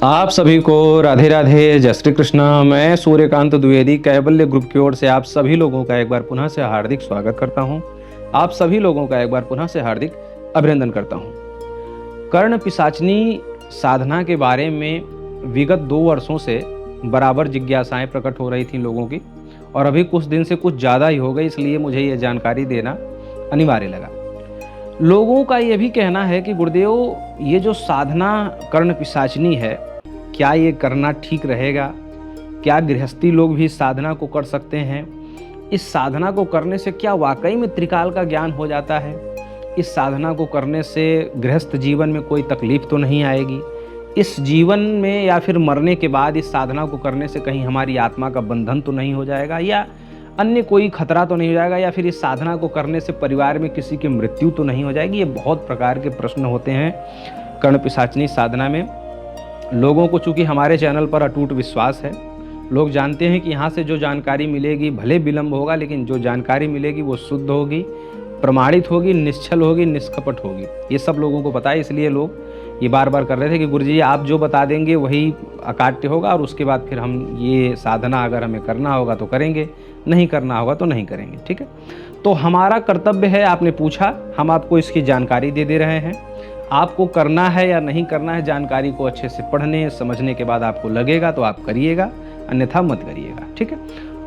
आप सभी को राधे राधे, जय श्री कृष्ण। मैं सूर्यकांत द्विवेदी कैवल्य ग्रुप की ओर से आप सभी लोगों का एक बार पुनः से हार्दिक स्वागत करता हूं। आप सभी लोगों का एक बार पुनः से हार्दिक अभिनंदन करता हूं। कर्ण पिशाचिनी साधना के बारे में विगत 2 वर्षों से बराबर जिज्ञासाएं प्रकट हो रही थी लोगों की, और अभी कुछ दिन से कुछ ज़्यादा ही हो गई, इसलिए मुझे ये जानकारी देना अनिवार्य लगा। लोगों का ये भी कहना है कि गुरुदेव, ये जो साधना कर्ण पिशाचिनी है, क्या ये करना ठीक रहेगा? क्या गृहस्थी लोग भी इस साधना को कर सकते हैं? इस साधना को करने से क्या वाकई में त्रिकाल का ज्ञान हो जाता है? इस साधना को करने से गृहस्थ जीवन में कोई तकलीफ तो नहीं आएगी? इस जीवन में या फिर मरने के बाद इस साधना को करने से कहीं हमारी आत्मा का बंधन तो नहीं हो जाएगा, या अन्य कोई खतरा तो नहीं हो जाएगा, या फिर इस साधना को करने से परिवार में किसी की मृत्यु तो नहीं हो जाएगी? ये बहुत प्रकार के प्रश्न होते हैं कर्ण पिशाचिनी साधना में। लोगों को चूंकि हमारे चैनल पर अटूट विश्वास है, लोग जानते हैं कि यहाँ से जो जानकारी मिलेगी भले विलंब होगा, लेकिन जो जानकारी मिलेगी वो शुद्ध होगी, प्रमाणित होगी, निश्चल होगी, निष्कपट होगी। ये सब लोगों को पता है, इसलिए लोग ये बार बार कर रहे थे कि गुरुजी आप जो बता देंगे वही अकाट्य होगा, और उसके बाद फिर हम ये साधना अगर हमें करना होगा तो करेंगे, नहीं करना होगा तो नहीं करेंगे। ठीक है, तो हमारा कर्तव्य है, आपने पूछा, हम आपको इसकी जानकारी दे रहे हैं। आपको करना है या नहीं करना है, जानकारी को अच्छे से पढ़ने समझने के बाद आपको लगेगा तो आप करिएगा, अन्यथा मत करिएगा। ठीक है,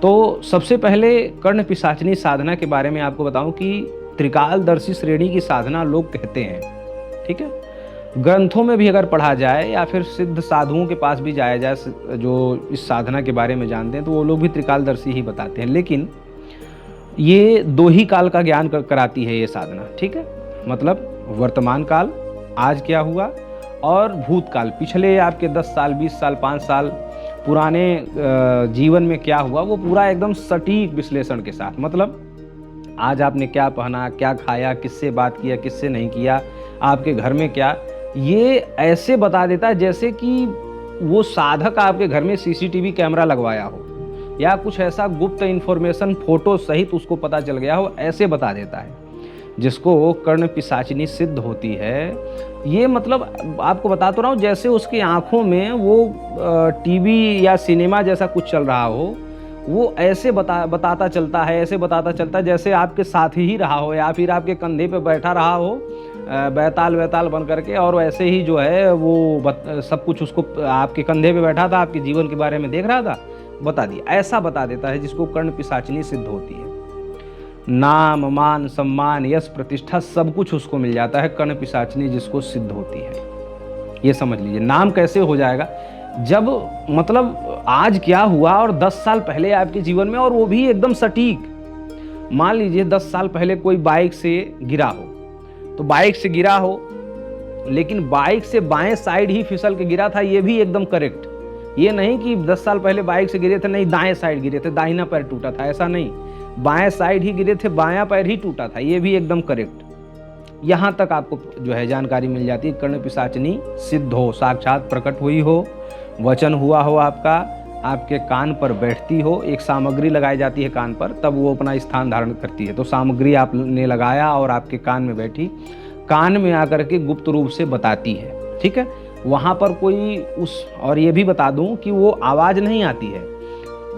तो सबसे पहले कर्ण पिशाचिनी साधना के बारे में आपको बताऊं कि त्रिकालदर्शी श्रेणी की साधना लोग कहते हैं। ठीक है, ग्रंथों में भी अगर पढ़ा जाए या फिर सिद्ध साधुओं के पास भी जाया जाए जो इस साधना के बारे में जानते हैं, तो वो लोग भी त्रिकालदर्शी ही बताते हैं। लेकिन ये 2 ही काल का ज्ञान कराती है ये साधना। ठीक है, मतलब वर्तमान काल, आज क्या हुआ, और भूतकाल, पिछले आपके 10 साल, 20 साल, 5 साल पुराने जीवन में क्या हुआ, वो पूरा एकदम सटीक विश्लेषण के साथ। मतलब आज आपने क्या पहना, क्या खाया, किससे बात किया, किससे नहीं किया, आपके घर में क्या, ये ऐसे बता देता है जैसे कि वो साधक आपके घर में सीसीटीवी कैमरा लगवाया हो, या कुछ ऐसा गुप्त इन्फॉर्मेशन फोटो सहित उसको पता चल गया हो, ऐसे बता देता है, जिसको कर्ण पिशाचिनी सिद्ध होती है। ये मतलब आपको बता तो रहा हूँ, जैसे उसकी आंखों में वो टीवी या सिनेमा जैसा कुछ चल रहा हो, वो ऐसे बताता चलता है, ऐसे बताता चलता है जैसे आपके साथ ही रहा हो, या फिर आपके कंधे पे बैठा रहा हो बैताल बैताल बन करके, और वैसे ही जो है वो सब कुछ उसको आपके कंधे पे बैठा था, आपके जीवन के बारे में देख रहा था, बता दिया, ऐसा बता देता है, जिसको कर्ण पिशाचिनी सिद्ध होती है। नाम, मान, सम्मान, यश, प्रतिष्ठा सब कुछ उसको मिल जाता है, कर्ण पिशाचिनी जिसको सिद्ध होती है। ये समझ लीजिए। नाम कैसे हो जाएगा, जब मतलब आज क्या हुआ और 10 साल पहले आपके जीवन में, और वो भी एकदम सटीक। मान लीजिए 10 साल पहले कोई बाइक से गिरा हो, तो बाइक से गिरा हो, लेकिन बाइक से बाएं साइड ही फिसल के गिरा था, ये भी एकदम करेक्ट। ये नहीं कि 10 साल पहले बाइक से गिरे थे, नहीं दाएं साइड गिरे थे, दाहिना पैर टूटा था, ऐसा नहीं, बाएं साइड ही गिरे थे, बायां पैर ही टूटा था, ये भी एकदम करेक्ट। यहाँ तक आपको जो है जानकारी मिल जाती है। कर्ण पिशाचिनी सिद्ध हो, साक्षात प्रकट हुई हो, वचन हुआ हो आपका, आपके कान पर बैठती हो, एक सामग्री लगाई जाती है कान पर, तब वो अपना स्थान धारण करती है। तो सामग्री आपने लगाया और आपके कान में बैठी, कान में आकर के गुप्त रूप से बताती है। ठीक है, वहाँ पर कोई और ये भी बता दूं कि वो आवाज़ नहीं आती है,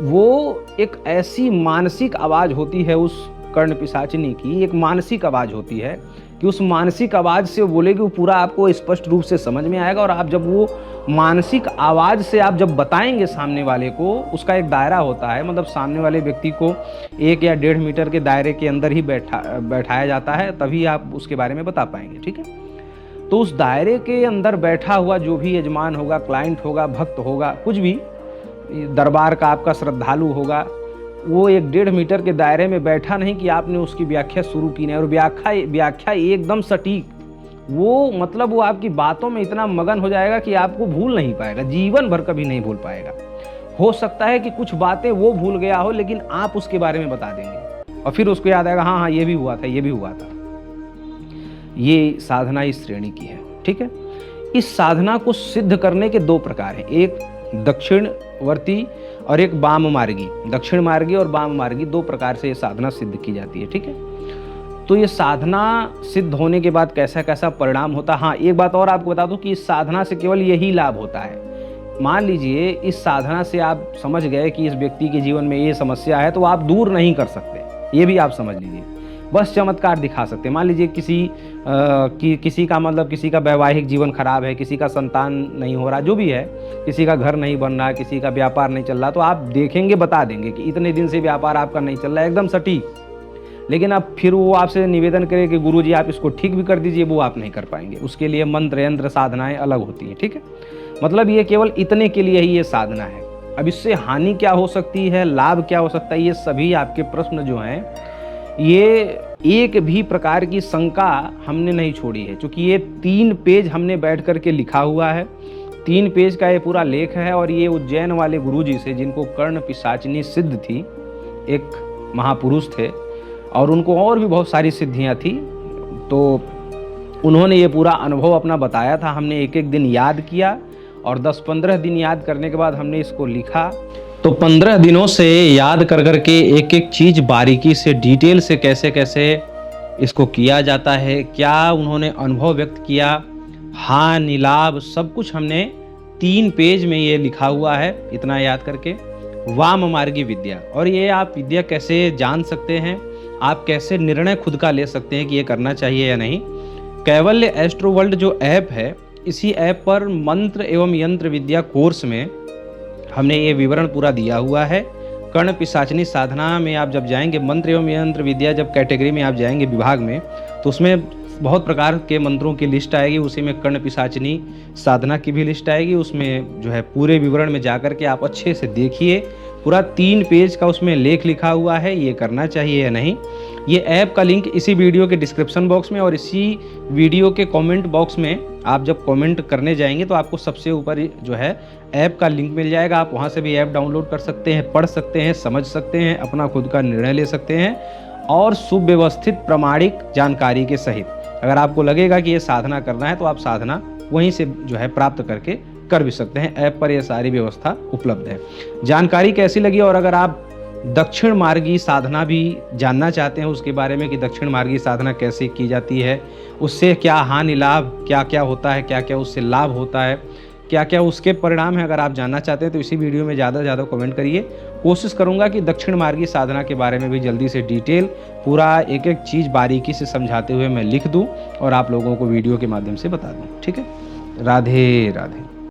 वो एक ऐसी मानसिक आवाज़ होती है उस कर्ण पिशाचिनी की, एक मानसिक आवाज़ होती है कि उस मानसिक आवाज़ से वो बोलेगी, वो पूरा आपको स्पष्ट रूप से समझ में आएगा। और आप जब वो मानसिक आवाज़ से आप जब बताएंगे सामने वाले को, उसका एक दायरा होता है, मतलब सामने वाले व्यक्ति को 1 या 1.5 मीटर के दायरे के अंदर ही बैठाया जाता है, तभी आप उसके बारे में बता पाएंगे। ठीक है, तो उस दायरे के अंदर बैठा हुआ जो भी यजमान होगा, क्लाइंट होगा, भक्त होगा, कुछ भी दरबार का आपका श्रद्धालु होगा, वो 1-1.5 मीटर के दायरे में बैठा नहीं कि आपने उसकी व्याख्या शुरू की नहीं, और व्याख्या एकदम सटीक। वो मतलब वो आपकी बातों में इतना मगन हो जाएगा कि आपको भूल नहीं पाएगा, जीवन भर कभी नहीं भूल पाएगा। हो सकता है कि कुछ बातें वो भूल गया हो, लेकिन आप उसके बारे में बता देंगे, और फिर उसको याद आएगा, हाँ हाँ ये भी हुआ था, ये भी हुआ था। ये साधना इस श्रेणी की है। ठीक है, इस साधना को सिद्ध करने के 2 प्रकार हैं, एक दक्षिणवर्ती और एक वाम मार्गी। दक्षिण मार्गी और वाम मार्गी 2 प्रकार से ये साधना सिद्ध की जाती है। ठीक है, तो ये साधना सिद्ध होने के बाद कैसा कैसा परिणाम होता है। हाँ, एक बात और आपको बता दूं कि इस साधना से केवल यही लाभ होता है मान लीजिए इस साधना से आप समझ गए कि इस व्यक्ति के जीवन में ये समस्या है, तो आप दूर नहीं कर सकते, ये भी आप समझ लीजिए। बस चमत्कार दिखा सकते हैं। मान लीजिए किसी का मतलब किसी का वैवाहिक जीवन खराब है, किसी का संतान नहीं हो रहा, जो भी है, किसी का घर नहीं बन रहा, किसी का व्यापार नहीं चल रहा, तो आप देखेंगे, बता देंगे कि इतने दिन से व्यापार आपका नहीं चल रहा है, एकदम सटीक। लेकिन अब फिर वो आपसे निवेदन करे कि गुरुजी आप इसको ठीक भी कर दीजिए, वो आप नहीं कर पाएंगे। उसके लिए मंत्र यंत्र साधनाएं अलग होती हैं, ठीक है। मतलब ये केवल इतने के लिए ही ये साधना है। अब इससे हानि क्या हो सकती है, लाभ क्या हो सकता है, ये सभी आपके प्रश्न जो हैं, ये एक भी प्रकार की शंका हमने नहीं छोड़ी है, क्योंकि ये 3 पेज हमने बैठ करके लिखा हुआ है। 3 पेज का ये पूरा लेख है। और ये उज्जैन वाले गुरुजी से, जिनको कर्ण पिशाचिनी सिद्ध थी, एक महापुरुष थे और उनको और भी बहुत सारी सिद्धियां थी, तो उन्होंने ये पूरा अनुभव अपना बताया था। हमने एक एक दिन याद किया और 10-15 दिन याद करने के बाद हमने इसको लिखा। तो 15 दिनों से याद कर कर के एक एक चीज़ बारीकी से, डिटेल से कैसे कैसे इसको किया जाता है, क्या उन्होंने अनुभव व्यक्त किया, हानि लाभ सब कुछ हमने 3 पेज में ये लिखा हुआ है, इतना याद करके। वाम मार्गी विद्या, और ये आप विद्या कैसे जान सकते हैं, आप कैसे निर्णय खुद का ले सकते हैं कि ये करना चाहिए या नहीं। कैवल्य एस्ट्रो वर्ल्ड जो ऐप है, इसी ऐप पर मंत्र एवं यंत्र विद्या कोर्स में हमने ये विवरण पूरा दिया हुआ है। कर्ण पिशाचिनी साधना में आप जब जाएंगे, मंत्र एवं यंत्र विद्या जब कैटेगरी में आप जाएंगे विभाग में, तो उसमें बहुत प्रकार के मंत्रों की लिस्ट आएगी। उसी में कर्ण पिशाचिनी साधना की भी लिस्ट आएगी। उसमें जो है पूरे विवरण में जाकर के आप अच्छे से देखिए, पूरा 3 पेज का उसमें लेख लिखा हुआ है, ये करना चाहिए या नहीं। ये ऐप का लिंक इसी वीडियो के डिस्क्रिप्शन बॉक्स में और इसी वीडियो के कमेंट बॉक्स में आप जब कमेंट करने जाएंगे तो आपको सबसे ऊपर जो है ऐप का लिंक मिल जाएगा। आप वहाँ से भी ऐप डाउनलोड कर सकते हैं, पढ़ सकते हैं, समझ सकते हैं, अपना खुद का निर्णय ले सकते हैं और सुव्यवस्थित प्रामाणिक जानकारी के सहित। अगर आपको लगेगा कि ये साधना करना है तो आप साधना वहीं से जो है प्राप्त करके कर भी सकते हैं। ऐप पर यह सारी व्यवस्था उपलब्ध है। जानकारी कैसी लगी, और अगर आप दक्षिण मार्गी साधना भी जानना चाहते हैं उसके बारे में कि दक्षिण मार्गी साधना कैसे की जाती है, उससे क्या हानि लाभ क्या क्या होता है, क्या क्या उससे लाभ होता है, क्या क्या उसके परिणाम है, अगर आप जानना चाहते हैं तो इसी वीडियो में ज़्यादा से ज़्यादा कमेंट करिए। कोशिश करूंगा कि दक्षिण मार्गी साधना के बारे में भी जल्दी से डिटेल पूरा एक एक चीज़ बारीकी से समझाते हुए मैं लिख दूं और आप लोगों को वीडियो के माध्यम से बता दूं। ठीक है, राधे राधे।